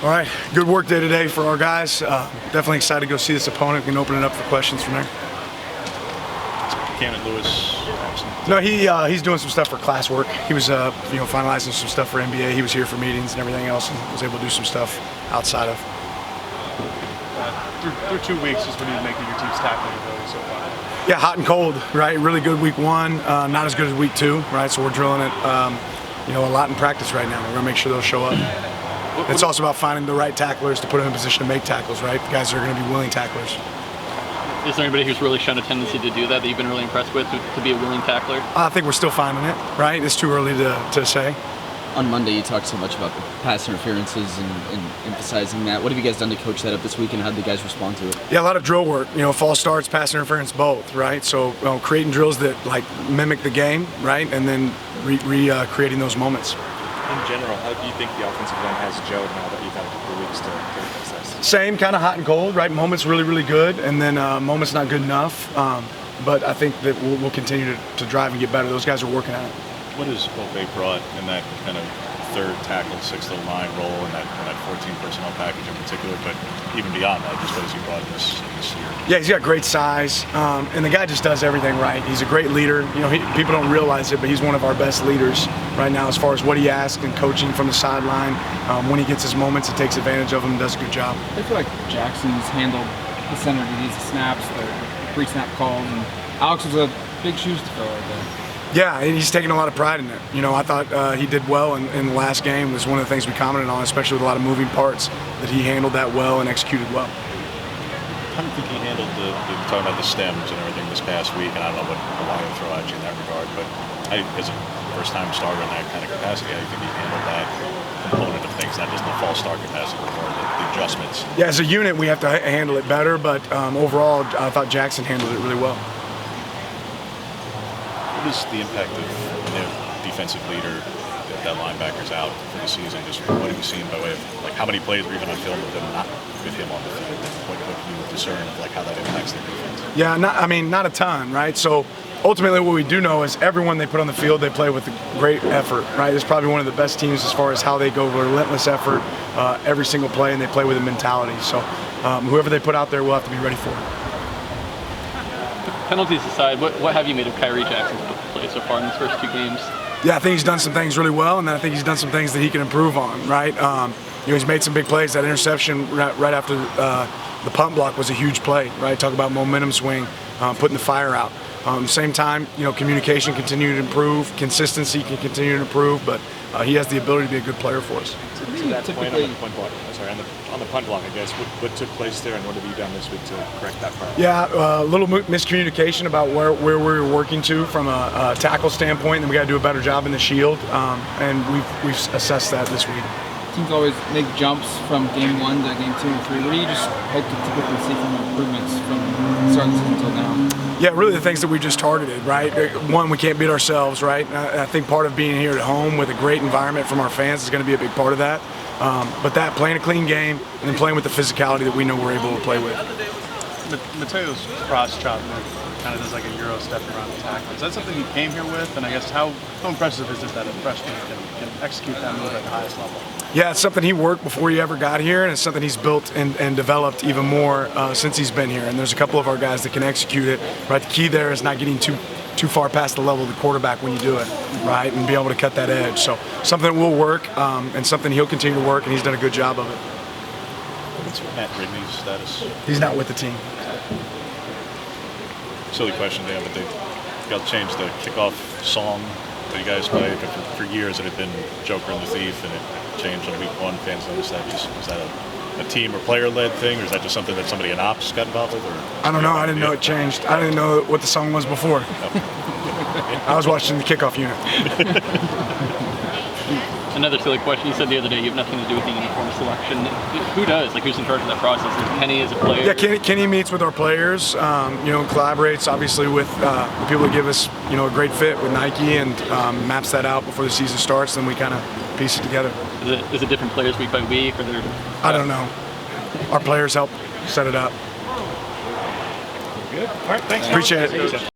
All right, good work day today for our guys. Definitely excited to go see this opponent. We can open it up for questions from there. Cameron Lewis. No, he's doing some stuff for classwork. He was finalizing some stuff for NBA. He was here for meetings and everything else, and was able to do some stuff outside of. Through 2 weeks, just what do you make of your team's tackling ability so far? Yeah, hot and cold, right? Really good week 1, not as good as week 2, right? So we're drilling it, a lot in practice right now. We're gonna make sure they'll show up. It's also about finding the right tacklers to put them in a position to make tackles, right? The guys that are going to be willing tacklers. Is there anybody who's really shown a tendency to do that you've been really impressed with, to be a willing tackler? I think we're still finding it, right? It's too early to say. On Monday, you talked so much about the pass interferences and emphasizing that. What have you guys done to coach that up this week, and how did the guys respond to it? Yeah, a lot of drill work. False starts, pass interference, both, right? So creating drills that mimic the game, right, and then creating those moments. In general, how do you think the offensive line has gelled now that you've had a couple of weeks to fix this? Same, kind of hot and cold, right? Moments really, really good, and then moments not good enough. But I think that we'll continue to drive and get better. Those guys are working at it. What has Ope brought in that kind of third tackle, 6th line role, and that 14 personnel package in particular, but even beyond that, just what has he brought in this year? Yeah, he's got great size, and the guy just does everything right. He's a great leader. People don't realize it, but he's one of our best leaders right now as far as what he asks and coaching from the sideline. When he gets his moments, he takes advantage of them and does a good job. I feel like Jackson's handled the center to these snaps, the pre-snap calls, and Alex was a big shoes to fill right there. Yeah, and he's taking a lot of pride in it. I thought he did well in the last game. It was one of the things we commented on, especially with a lot of moving parts, that he handled that well and executed well. How do you think he handled talking about the stems and everything this past week? And I don't know what Hawaiian throw at you in that regard, but as a first-time starter in that kind of capacity, how do you think he handled that component of things, not just the false start capacity, but more the adjustments? Yeah, as a unit, we have to handle it better, but overall, I thought Jackson handled it really well. What is the impact of defensive leader, that linebacker's out for the season? Just what have you seen by way of how many plays were even on film with him, not with him on the field? What can you discern of how that impacts their defense? Yeah, not a ton, right? So ultimately, what we do know is everyone they put on the field, they play with great effort, right? It's probably one of the best teams as far as how they go relentless effort every single play, and they play with a mentality. So whoever they put out there, we'll have to be ready for it. Penalties aside, what have you made of Kyrie Jackson's play so far in his first 2 games? Yeah, I think he's done some things really well, and then I think he's done some things that he can improve on, right? He's made some big plays. That interception right after the punt block was a huge play, right? Talk about momentum swing, putting the fire out. Same time, communication continued to improve, consistency can continue to improve, but he has the ability to be a good player for us. To that point on the punt block, on the punt block, I guess, what took place there, and what have you done this week to correct that part? Yeah, a little miscommunication about where we were working to from a tackle standpoint, and we got to do a better job in the shield, and we've assessed that this week. Teams always make jumps from game 1 to game 2 and 3. What do you just hope to typically see from improvements from the start of the season until now? Yeah, really the things that we just targeted, right? One, we can't beat ourselves, right? I think part of being here at home with a great environment from our fans is going to be a big part of that. But that, playing a clean game and then playing with the physicality that we know we're able to play with. Mateo's cross chop kind of does like a Euro step around the tackle. Is that something he came here with? And I guess how impressive is it that a freshman can execute that move at the highest level? Yeah, it's something he worked before he ever got here, and it's something he's built and developed even more since he's been here. And there's a couple of our guys that can execute it. Right, the key there is not getting too far past the level of the quarterback when you do it, right, and be able to cut that edge. So something that will work, and something he'll continue to work, and he's done a good job of it. What's Matt Ridley's status? He's not with the team. Silly question, yeah, but they got to change the kickoff song that you guys played. For years it had been Joker and the Thief, and it changed on week 1. Fans noticed that. Is that a team or player-led thing, or is that just something that somebody in ops got involved with? Or I don't know. I didn't know it changed. I didn't know what the song was before. I was watching the kickoff unit. Another silly question. You said the other day you have nothing to do with the uniform selection. Who does? Who's in charge of that process? Is Kenny as a player? Yeah, Kenny meets with our players. Collaborates obviously with the people that give us a great fit with Nike, and maps that out before the season starts. Then we kind of piece it together. Is it different players week by week, or they're? I don't know. Our players help set it up. Good. All right. Thanks. Appreciate it.